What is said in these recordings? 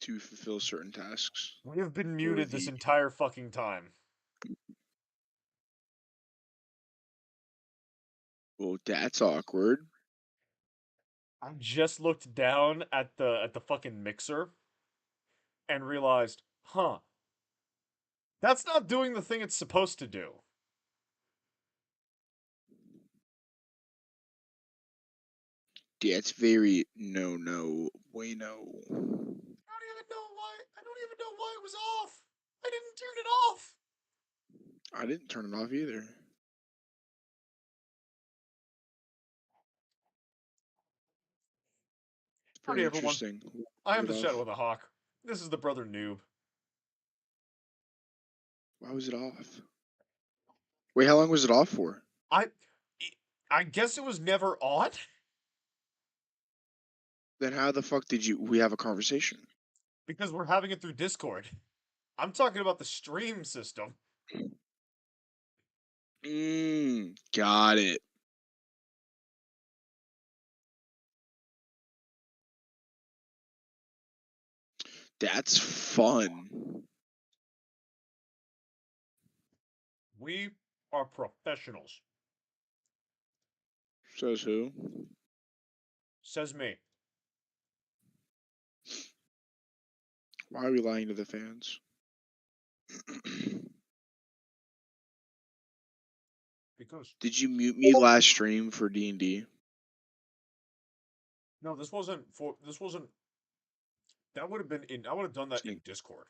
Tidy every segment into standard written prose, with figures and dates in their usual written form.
to fulfill certain tasks. We have been for muted this the entire fucking time. well, that's awkward. I just looked down at the fucking mixer and realized, huh, that's not doing the thing it's supposed to do. That's very no bueno. I don't even know why it was off. I didn't turn it off. I didn't turn it off either. It's Howdy very everyone. interesting. I Was am it the Shadow off? of the Hawk. This is the brother noob. Why was it off? Wait, how long was it off for? I I guess it was never on. Then how the fuck did we have a conversation? Because we're having it through Discord. I'm talking about the stream system. Got it. That's fun. We are professionals, Says who? says me. Why are we lying to the fans? Because Did you mute me last stream for D&D? no, this wasn't. That would have been in. I would have done that in Discord.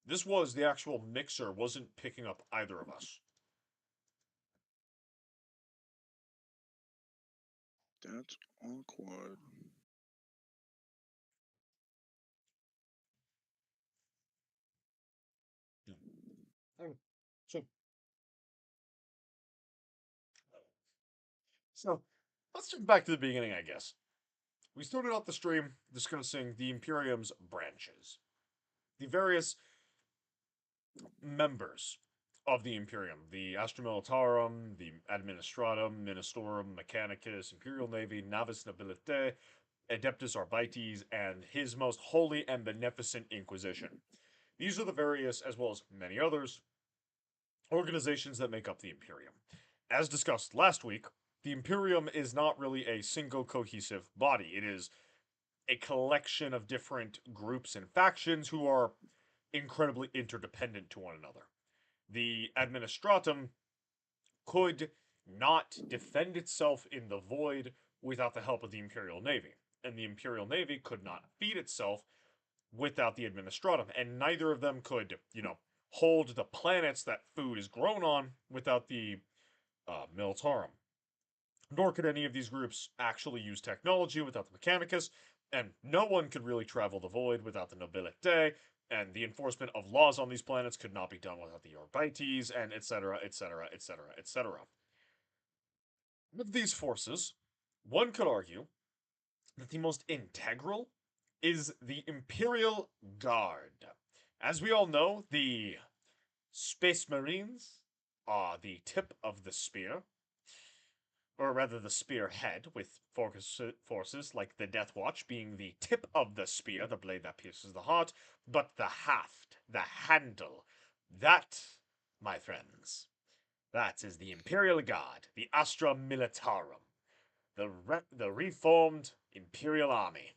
This was the actual mixer wasn't picking up either of us. That's awkward. So, so let's jump back to the beginning, I guess. We started off the stream discussing the Imperium's branches, the various members of the Imperium, the Astra Militarum, the Administratum, Ministorum, Mechanicus, Imperial Navy, Navis Nobilitae, Adeptus Arbites, and His Most Holy and Beneficent Inquisition. These are the various, as well as many others, organizations that make up the Imperium. As discussed last week, the Imperium is not really a single cohesive body. It is a collection of different groups and factions who are incredibly interdependent to one another. The Administratum could not defend itself in the void without the help of the Imperial Navy, and the Imperial Navy could not feed itself without the Administratum, and neither of them could, hold the planets that food is grown on without the Militarum. Nor could any of these groups actually use technology without the Mechanicus, and no one could really travel the void without the Nobilitae, and the enforcement of laws on these planets could not be done without the Orbites, and etc., etc., etc., etc. Of these forces, one could argue that the most integral is the Imperial Guard. As we all know, the Space Marines are the tip of the spear, or rather the spearhead, with forces like the Death Watch being the tip of the spear, the blade that pierces the heart, but the haft, the handle, that, my friends, that is the Imperial Guard, the Astra Militarum, the reformed Imperial Army.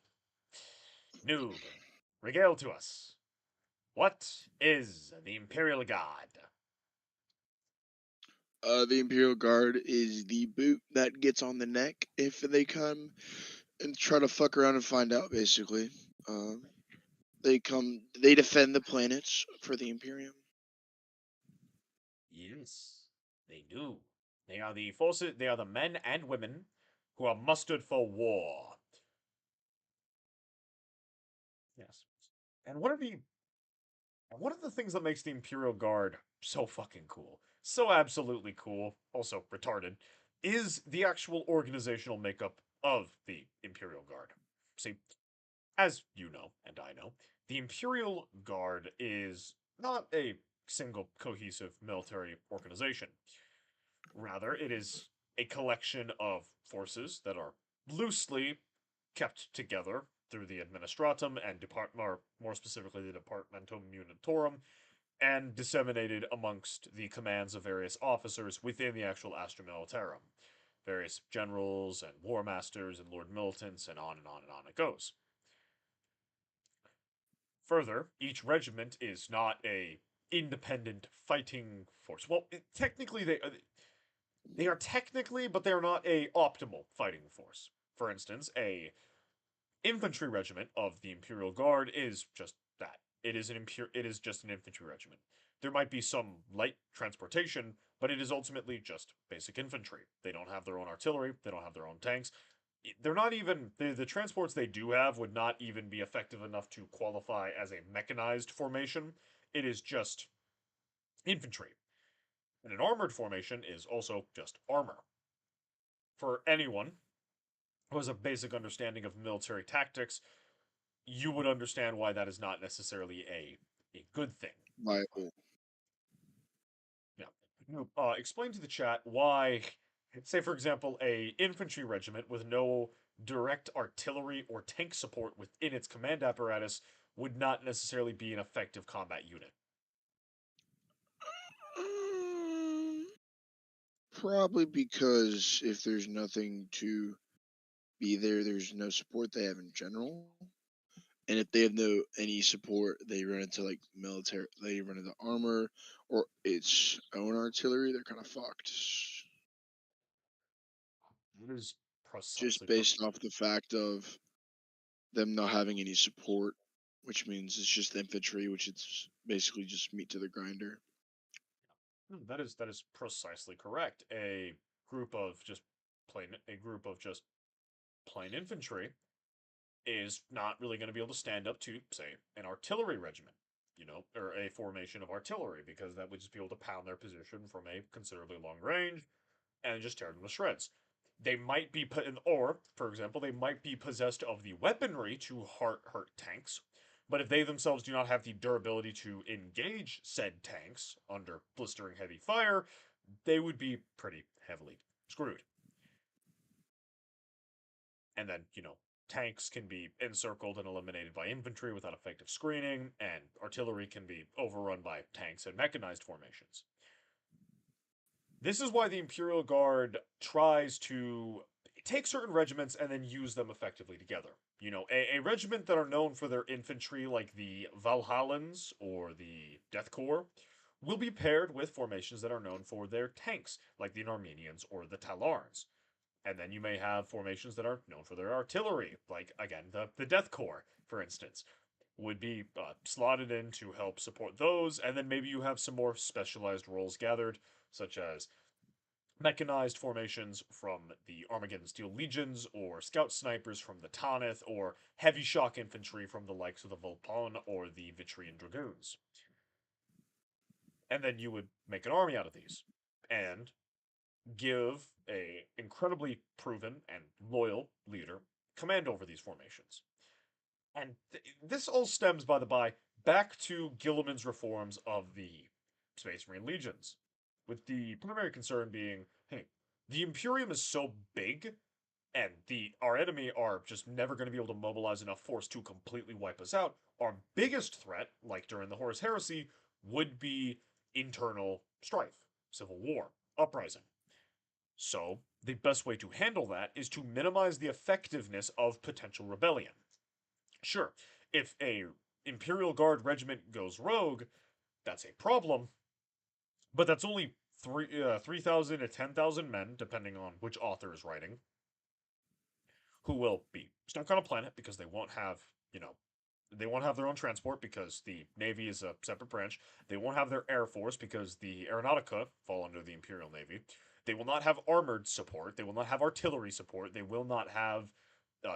Noob, regale to us. What is the Imperial Guard? The Imperial Guard is the boot that gets on the neck if they come and try to fuck around and find out, basically. They defend the planets for the Imperium. Yes, they do. They are the forces, they are the men and women who are mustered for war. Yes. And one of the things that makes the Imperial Guard so fucking cool, so absolutely cool, also retarded, is the actual organizational makeup of the Imperial Guard. See, as you know, and I know, the Imperial Guard is not a single cohesive military organization. Rather, it is a collection of forces that are loosely kept together through the Administratum and or more specifically the Departmentum Munitorum, and disseminated amongst the commands of various officers within the actual Astra Militarum, various generals and war masters and lord militants, and on and on and on it goes. Further, each regiment is not a independent fighting force. Well, technically they are technically, but they are not a optimal fighting force. For instance, a infantry regiment of the Imperial Guard is just that. It is just an infantry regiment. There might be some light transportation, but it is ultimately just basic infantry. They don't have their own artillery, they don't have their own tanks. They're not even the transports they do have would not even be effective enough to qualify as a mechanized formation. It is just infantry. And an armored formation is also just armor. For anyone who has a basic understanding of military tactics, you would understand why that is not necessarily a good thing. Viable. Yeah. Explain to the chat why, say for example, a infantry regiment with no direct artillery or tank support within its command apparatus would not necessarily be an effective combat unit. Um, Probably because if there's nothing to be there, there's no support they have in general. And if they have no any support, they run into like military, they run into armor or its own artillery. They're kind of fucked. That is Just precisely based off the fact of them not having any support, which means it's just infantry, which it's basically just meat to the grinder. that is precisely correct. A group of just plain infantry is not really going to be able to stand up to, say, an artillery regiment, or a formation of artillery, because that would just be able to pound their position from a considerably long range and just tear them to shreds. They might be put in, or, for example, they might be possessed of the weaponry to hurt tanks, but if they themselves do not have the durability to engage said tanks under blistering heavy fire, they would be pretty heavily screwed. And then, tanks can be encircled and eliminated by infantry without effective screening, and artillery can be overrun by tanks and mechanized formations. This is why the Imperial Guard tries to take certain regiments and then use them effectively together. A regiment that are known for their infantry, like the Valhallans or the Death Corps, will be paired with formations that are known for their tanks, like the Armenians or the Talarns. And then you may have formations that are known for their artillery, like, again, the Death Corps, for instance, would be slotted in to help support those. And then maybe you have some more specialized roles gathered, such as mechanized formations from the Armageddon Steel Legions, or scout snipers from the Tanith, or heavy shock infantry from the likes of the Volpone or the Vitrian Dragoons. And then you would make an army out of these. And give a incredibly proven and loyal leader command over these formations. And this all stems, by the by, back to Gilliman's reforms of the Space Marine Legions, with the primary concern being, hey, the Imperium is so big, and our enemy are just never going to be able to mobilize enough force to completely wipe us out. Our biggest threat, like during the Horus Heresy, would be internal strife, civil war, uprising. So, the best way to handle that is to minimize the effectiveness of potential rebellion. Sure, if a Imperial Guard regiment goes rogue, that's a problem, but that's only 3,000 to 10,000 men, depending on which author is writing, who will be stuck on a planet because they won't have their own transport because the Navy is a separate branch. They won't have their Air Force because the Aeronautica fall under the Imperial Navy. They will not have armored support. They will not have artillery support. They will not have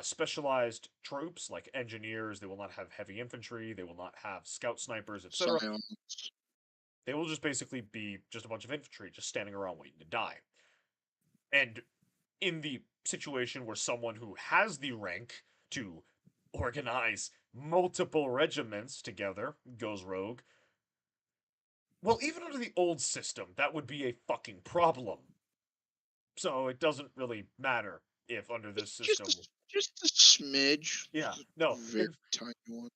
specialized troops like engineers. They will not have heavy infantry. They will not have scout snipers, etc. Science. They will just basically be just a bunch of infantry just standing around waiting to die. And in the situation where someone who has the rank to organize multiple regiments together goes rogue, well, even under the old system, that would be a fucking problem. So it doesn't really matter if under this system. Just a midge, Yeah, just a no. very tiny one.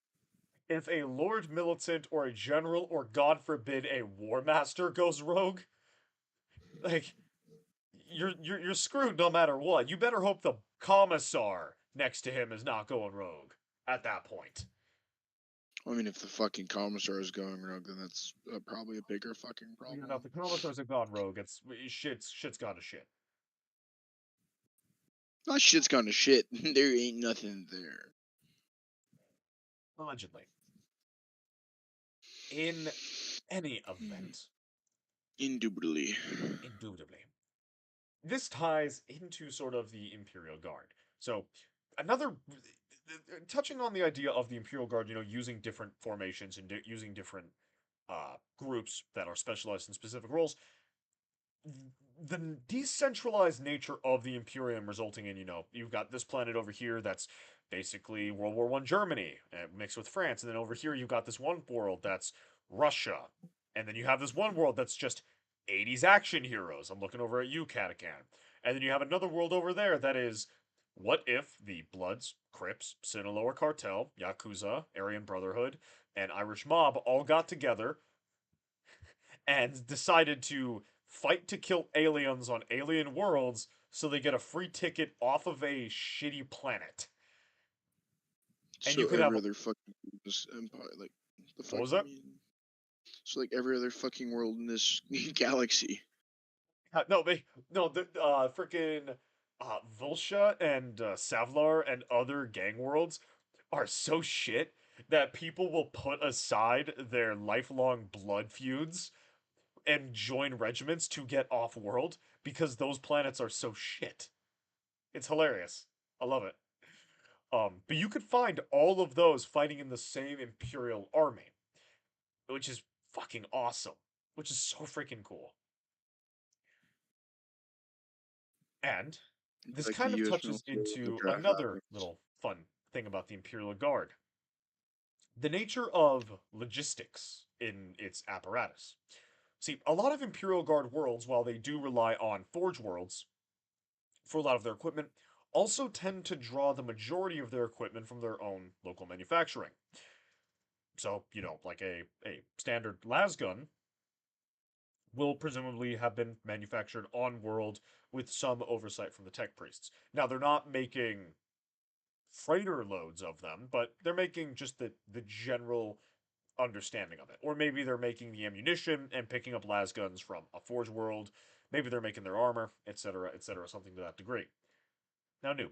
If a Lord Militant or a general or God forbid a War Master goes rogue, like you're screwed no matter what. You better hope the Commissar next to him is not going rogue at that point. I mean, if the fucking commissar is going rogue, then that's probably a bigger fucking You know, if problem. the Commissars have gone rogue, shit's gone to shit. That shit's gone to shit. There ain't nothing there. Allegedly. In any event, Indubitably. indubitably. This ties into sort of the Imperial Guard. So, another touching on the idea of the Imperial Guard, using different formations and using different groups that are specialized in specific roles. The decentralized nature of the Imperium resulting in, you've got this planet over here that's basically World War One Germany mixed with France, and then over here you've got this one world that's Russia, and then you have this one world that's just 80s action heroes. I'm looking over at you, Catacan. And then you have another world over there that is, what if the Bloods, Crips, Sinaloa Cartel, Yakuza, Aryan Brotherhood, and Irish Mob all got together and decided to fight to kill aliens on alien worlds so they get a free ticket off of a shitty planet. And you So could have, every other fucking this empire, like the what fuck was you that? mean? So like every other fucking world in this galaxy. No, no, the freaking Volsha and Savlar and other gang worlds are so shit that people will put aside their lifelong blood feuds and join regiments to get off world because those planets are so shit. It's hilarious. I love it. But you could find all of those fighting in the same Imperial army, which is fucking awesome. Which is so freaking cool. And this Like the kind of U.S. touches military when the into draft another happens. little fun thing about the Imperial Guard, the nature of logistics in its apparatus. See, a lot of Imperial Guard worlds, while they do rely on Forge worlds for a lot of their equipment, also tend to draw the majority of their equipment from their own local manufacturing. So, like a standard lasgun will presumably have been manufactured on world with some oversight from the tech priests. Now, they're not making freighter loads of them, but they're making just the general understanding of it. Or maybe they're making the ammunition and picking up las guns from a forge world. Maybe they're making their armor, etc., something to that degree. Now, noob.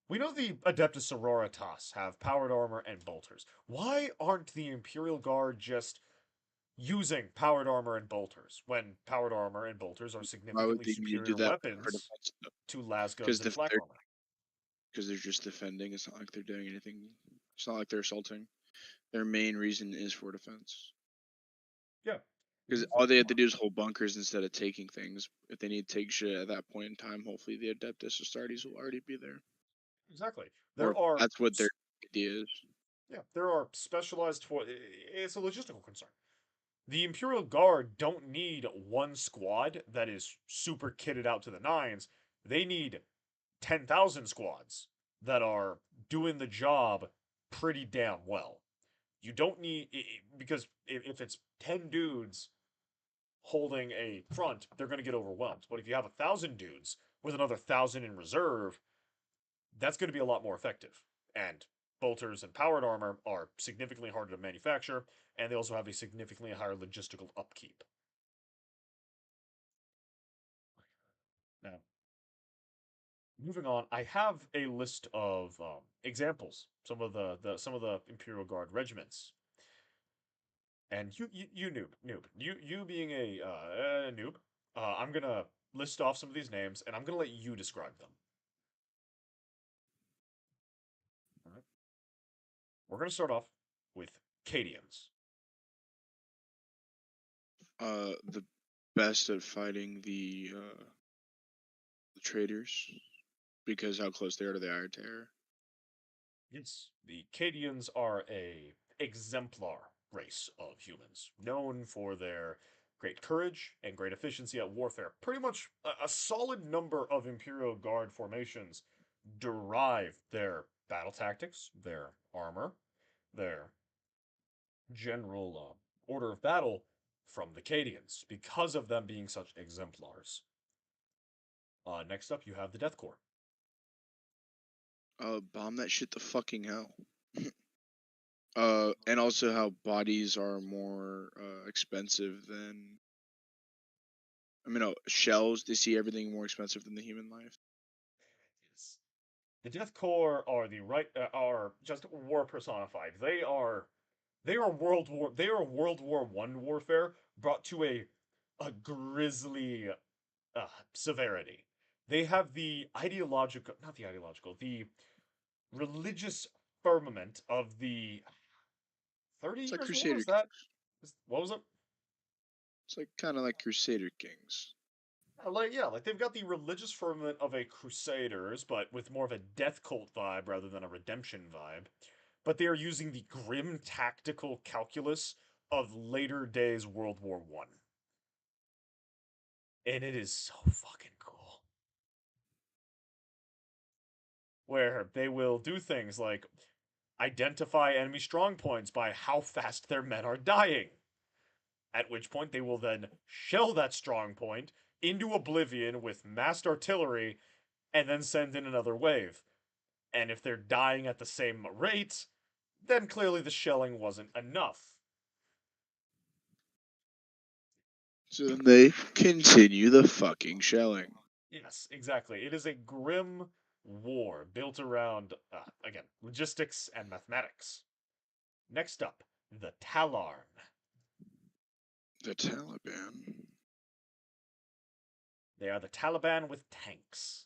We know the Adeptus Sororitas have powered armor and bolters. Why aren't the Imperial Guard just using powered armor and bolters when powered armor and bolters are Why would significantly they need to do superior that for weapons defense? to las Because guns and flak armor? they're just defending. It's not like they're doing anything. It's not like they're assaulting. Their main reason is for defense. Yeah, Because all they have to do is hold bunkers instead of taking things. If they need to take shit at that point in time, hopefully the Adeptus Astartes will already be there. exactly. Or There are that's what their idea is. yeah, there are specialized for it's a logistical concern. The Imperial Guard don't need one squad that is super kitted out to the nines. They need 10,000 squads that are doing the job pretty damn well. You don't need because if it's 10 dudes holding a front, they're going to get overwhelmed. But if you have 1,000 dudes with another 1,000 in reserve, that's going to be a lot more effective. And bolters and powered armor are significantly harder to manufacture, and they also have a significantly higher logistical upkeep. Now, moving on, I have a list of examples. Some of the Imperial Guard regiments, and you noob, you being a noob, I'm gonna list off some of these names, and I'm gonna let you describe them. All right. We're gonna start off with Cadians. The best at fighting the traders because how close they are to the Iron Terror. Yes, the Cadians are a exemplar race of humans, known for their great courage and great efficiency at warfare. Pretty much a solid number of Imperial Guard formations derive their battle tactics, their armor, their general order of battle from the Cadians because of them being such exemplars. Next up, you have the Death Corps. Bomb that shit to fucking hell. And also how bodies are more expensive than. I mean, shells. They see everything more expensive than the human life. Yes. The Death Corps are are just war personified. They are World War I warfare brought to a grisly severity. They have the ideological, not the ideological, the religious firmament of the 30 It's like Years' War. Crusader. Is that? What was it? It's like kind of like Crusader Kings. Like they've got the religious firmament of a Crusaders, but with more of a death cult vibe rather than a redemption vibe. But they are using the grim tactical calculus of later days World War One, and it is so fucking cool. Where they will do things like identify enemy strong points by how fast their men are dying. At which point they will then shell that strong point into oblivion with massed artillery and then send in another wave. And if they're dying at the same rate, then clearly the shelling wasn't enough. So then they continue the fucking shelling. Yes, exactly. It is a grim war built around, again, logistics and mathematics. Next up, the Talarn. The Taliban. They are the Taliban with tanks.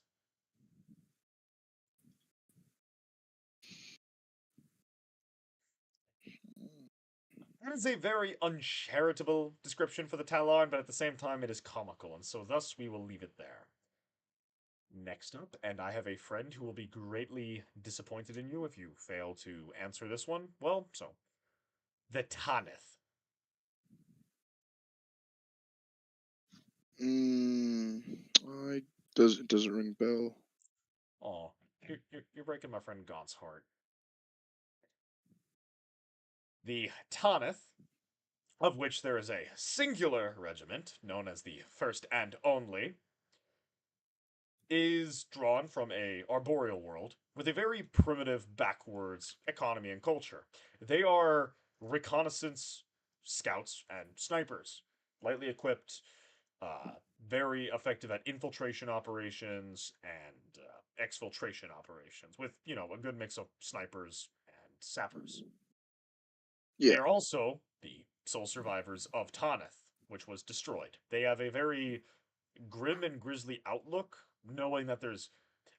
That is a very uncharitable description for the Talarn, but at the same time it is comical, and so thus we will leave it there. Next up, and I have a friend who will be greatly disappointed in you if you fail to answer this one. Well, so the Tanith. Mm, I doesn't ring bell. Oh, you're breaking my friend Gaunt's heart. The Tanith, of which there is a singular regiment known as the First and Only, is drawn from a arboreal world with a very primitive backwards economy and culture. They are reconnaissance scouts and snipers, lightly equipped, uh, very effective at infiltration operations and exfiltration operations, with a good mix of snipers and sappers. They Yeah. are also the sole survivors of Tanith, which was destroyed. They have a very grim and grisly outlook, knowing that there's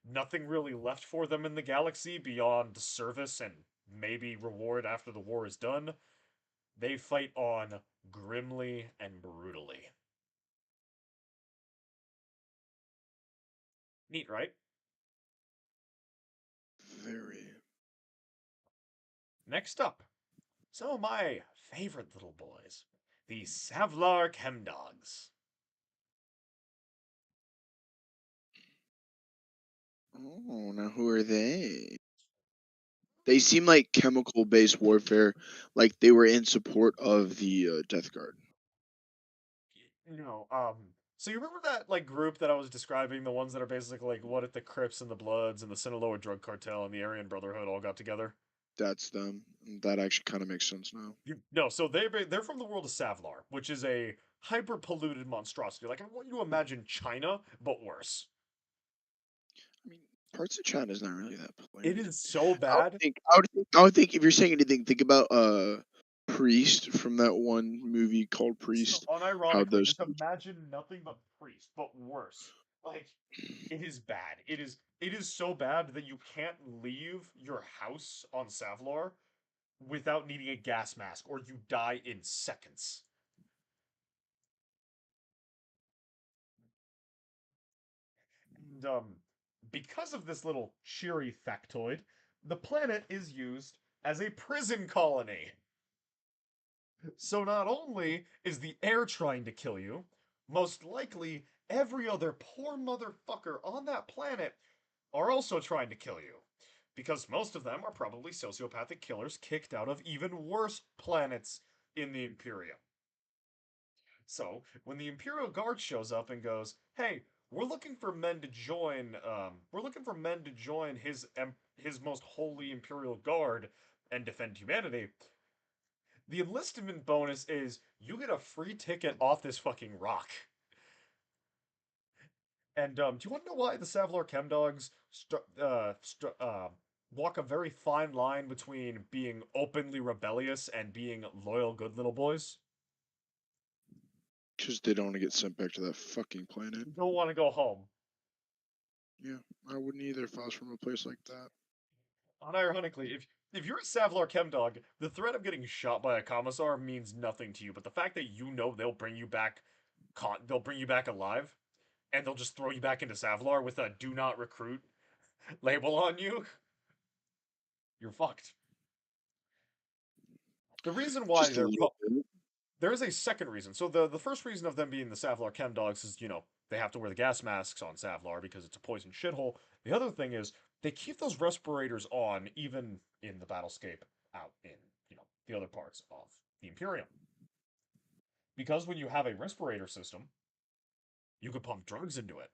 nothing really left for them in the galaxy beyond service and maybe reward after the war is done. They fight on grimly and brutally. Neat, right? Very. Next up, some of my favorite little boys, the Savlar Chemdogs. Oh, now who are they? They seem like chemical based warfare, like they were in support of the Death Guard. You know, so you remember that group that I was describing, the ones that are basically like what if the Crips and the Bloods and the Sinaloa Drug Cartel and the Aryan Brotherhood all got together? That's them. That actually kind of makes sense now. No, so they're from the world of Savlar, which is a hyper polluted monstrosity. Like I want you to imagine China, but worse. I mean, parts of China's not really that It polluted. is so I would bad. think. I would think. I would think if you're saying anything, think about Priest from that one movie called So Priest. How unironically, those. just imagine nothing but priest, but worse. Like it is bad. It is so bad that you can't leave your house on Savlar without needing a gas mask, or you die in seconds. And because of this little cheery factoid, the planet is used as a prison colony. So not only is the air trying to kill you, most likely every other poor motherfucker on that planet are also trying to kill you. because most of them are probably sociopathic killers kicked out of even worse planets in the Imperium. So, when the Imperial Guard shows up and goes, "Hey, we're looking for men to join. We're looking for men to join his most holy Imperial Guard and defend humanity." The enlistment bonus is you get a free ticket off this fucking rock. And do you want to know why the Savlar Chemdogs walk a very fine line between being openly rebellious and being loyal, good little boys? Because they don't want to get sent back to that fucking planet. You don't want to go home. Yeah, I wouldn't either if I was from a place like that. Unironically, if you're a Savlar Chemdog, the threat of getting shot by a commissar means nothing to you. But the fact that you know they'll bring you back alive, and they'll just throw you back into Savlar with a "Do not recruit" label on you, you're fucked. The reason why Just a little bit. there is a second reason. So the first reason of them being the Savlar Chemdogs is, they have to wear the gas masks on Savlar because it's a poison shithole. The other thing is they keep those respirators on even in the battlescape out in, the other parts of the Imperium. Because when you have a respirator system, you could pump drugs into it.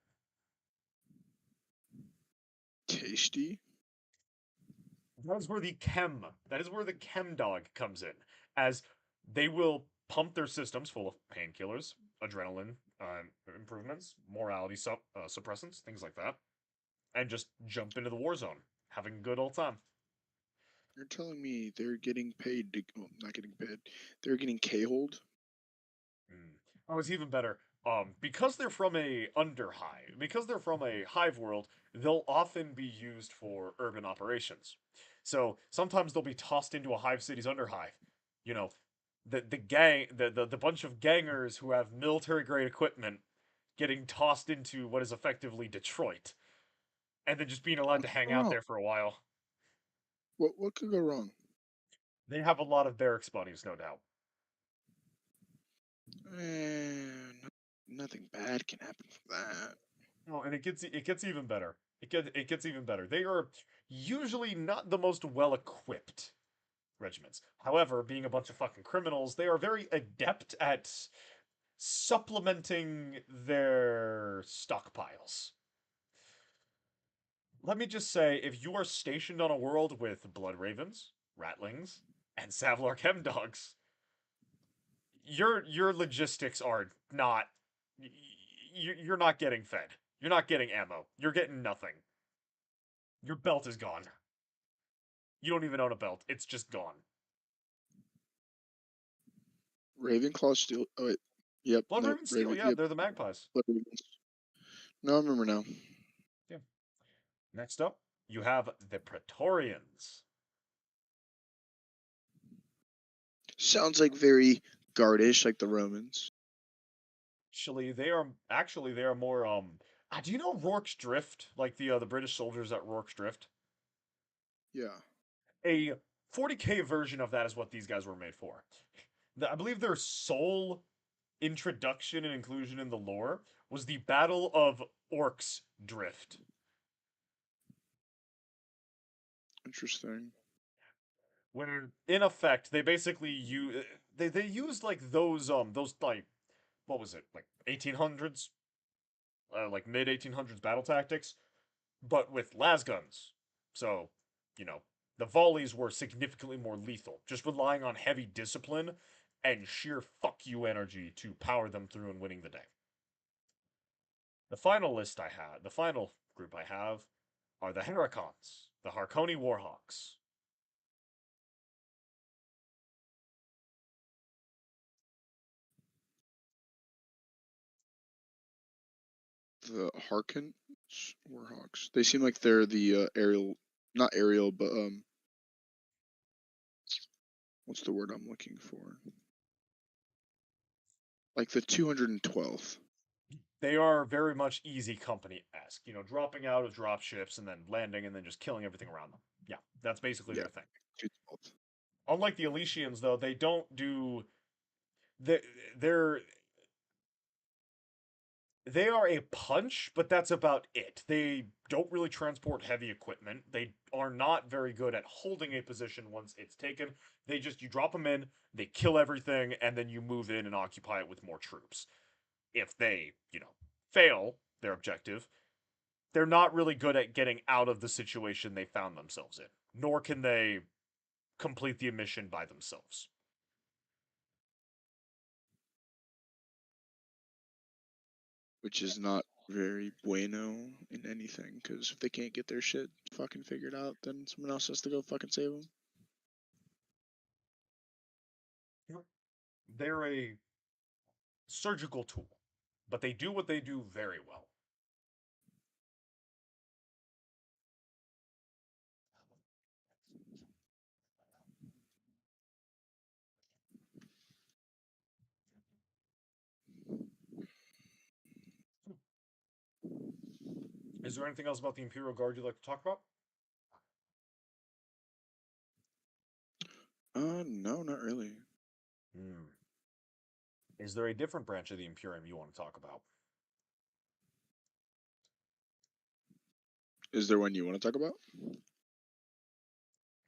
Tasty. That is where the chem dog comes in, as they will pump their systems full of painkillers, adrenaline improvements, morality suppressants, things like that, and just jump into the war zone, having a good old time. You're telling me they're getting paid to, well, not getting paid. They're getting K-holed? Mm. Oh, it's even better. Because they're from a hive world, they'll often be used for urban operations. So sometimes they'll be tossed into a hive city's underhive. You know, the bunch of gangers who have military grade equipment getting tossed into what is effectively Detroit, and then just being allowed What to could hang go out wrong? there for a while. What could go wrong? They have a lot of barracks buddies, no doubt. Eh, nothing bad can happen from that. Oh, and it gets even better. It gets even better. They are usually not the most well equipped regiments. However, being a bunch of fucking criminals, they are very adept at supplementing their stockpiles. Let me just say, if you are stationed on a world with blood ravens, ratlings, and Savlar Chemdogs, your logistics are not. You're not getting fed. You're not getting ammo. You're getting nothing. Your belt is gone. You don't even own a belt. It's just gone. Ravenclaw still. Oh wait. Yep. Blood No. Raven Steel, Raven. yeah, Yep. they're the magpies. Blood Ravens. No, I remember now. Yeah. Next up, you have the Praetorians. Sounds like very guardish, like the Romans. Actually they are more do you know Rorke's Drift? Like the British soldiers at Rorke's Drift? Yeah. A 40k version of that is what these guys were made for. I believe their sole introduction and inclusion in the lore was the Battle of Orcs Drift, Interesting. where in effect they basically they used like those like what was it, like 1800s, like mid 1800s battle tactics, but with las guns. So, you know, the volleys were significantly more lethal, just relying on heavy discipline and sheer fuck you energy to power them through and winning the day. The final group I have are the Heracons, the Harkoni Warhawks. The Harkins Warhawks. They seem like they're the aerial, not aerial, but what's the word I'm looking for? Like the 212th. They are very much easy company esque, dropping out of drop ships and then landing and then just killing everything around them. Yeah, that's basically Yeah, their thing. 212th. Unlike the Elysians, though, they don't do. They, they're They are a punch, but that's about it. They don't really transport heavy equipment. They are not very good at holding a position once it's taken. They just, you drop them in, they kill everything, and then you move in and occupy it with more troops. If they, fail their objective, they're not really good at getting out of the situation they found themselves in, nor can they complete the mission by themselves. which is not very bueno in anything. Because if they can't get their shit fucking figured out, then someone else has to go fucking save them. They're a surgical tool, but they do what they do very well. Is there anything else about the Imperial Guard you'd like to talk about? No, not really. Hmm. Is there a different branch of the Imperium you want to talk about? Is there one you want to talk about?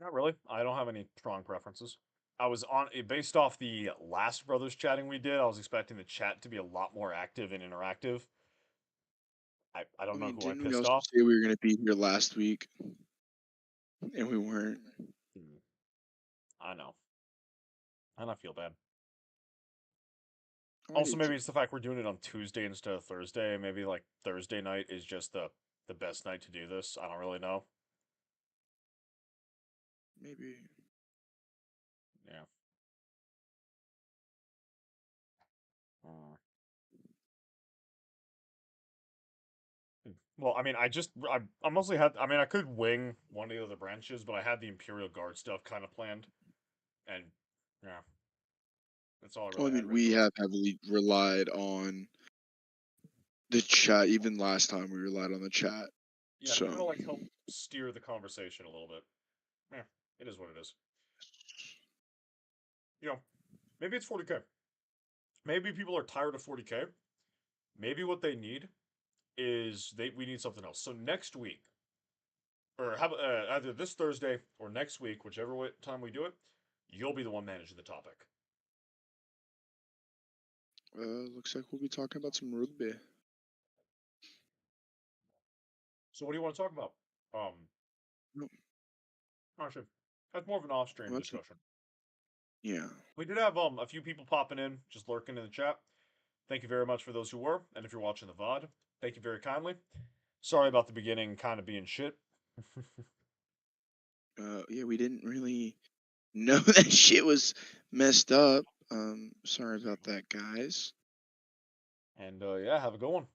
Not really. I don't have any strong preferences. I was on based off the last brothers chatting we did. I was expecting the chat to be a lot more active and interactive. I I don't know mean, who I didn't we pissed also off. say we were gonna be here last week and we weren't? Hmm. I know, and I feel bad. Oh, I Also, do maybe too. it's the fact we're doing it on Tuesday instead of Thursday. Maybe like Thursday night is just the best night to do this. I don't really know. Maybe. Yeah. Uh, well, I mean, I mostly had. I mean, I could wing one of the other branches, but I had the Imperial Guard stuff kind of planned, and yeah, that's all I Well, I really had mean, written we down. have heavily relied on the chat. Even last time, we relied on the chat. Yeah, to kind So of like help steer the conversation a little bit. Yeah, it is what it is. Maybe it's 40K. Maybe people are tired of 40K. Maybe what they need is we need something else. So next week, or how either this Thursday or next week, whichever time we do it, you'll be the one managing the topic. looks like we'll be talking about some rugby. So what do you want to talk about? No, Actually, that's more of an off-stream well, that's discussion. yeah. We did have a few people popping in, just lurking in the chat. Thank you very much for those who were, and if you're watching the VOD, thank you very kindly. Sorry about the beginning kind of being shit. Yeah, we didn't really know that shit was messed up. Sorry about that, guys. And yeah, have a good one.